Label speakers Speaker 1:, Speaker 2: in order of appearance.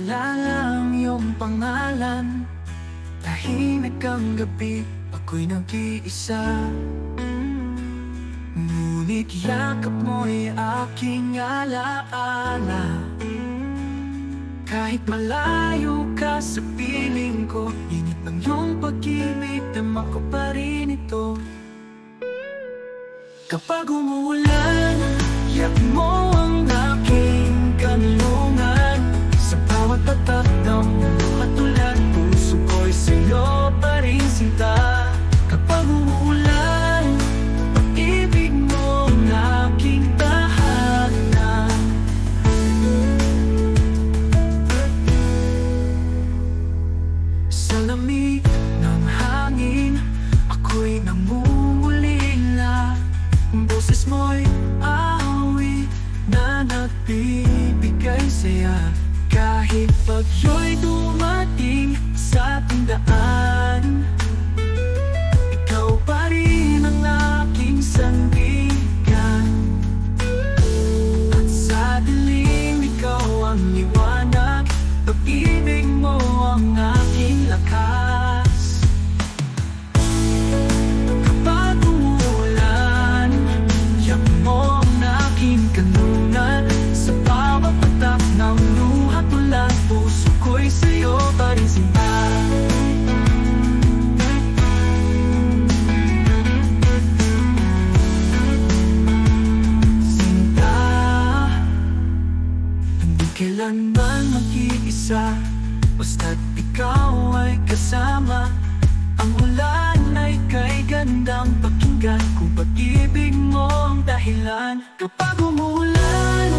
Speaker 1: maalala ang iyong pangalan. Tahimik ang gabi, ako'y nag-iisa. Ngunit yakap mo'y aking alaala. Kahit malayo ka sa piling ko, init ng iyong pag-ibig, dama ko pa rin ito. Kapag umuulan, yak mo ang aking kanlungan. Sa bawat tatak ng katulad, puso ko'y sa'yo pa rin sinta. Kapag umuulan, pag-ibig mo ang aking tahanan. Sa lamig ng hangin, ako'y namumulila. Boses mo'y awit na nagbibigay saya. Kahit bagyo'y dumating sa ating daan, ikaw pa rin ang aking sandigan. At sa dilim, ikaw ang liwanag. Pag-ibig mo ang aking lakas. Kapag umuulan, yak mo ang aking kanlungan. Sa bawat patak ng luha tulad, puso ko'y sa'yo pa rin sinta. Sinta, hindi kailanman mag-iisa, basta't ikaw ay kasama. Ang ulan ay kay gandang pakinggan, kung pag-ibig mo ang dahilan. Kapag umuulan,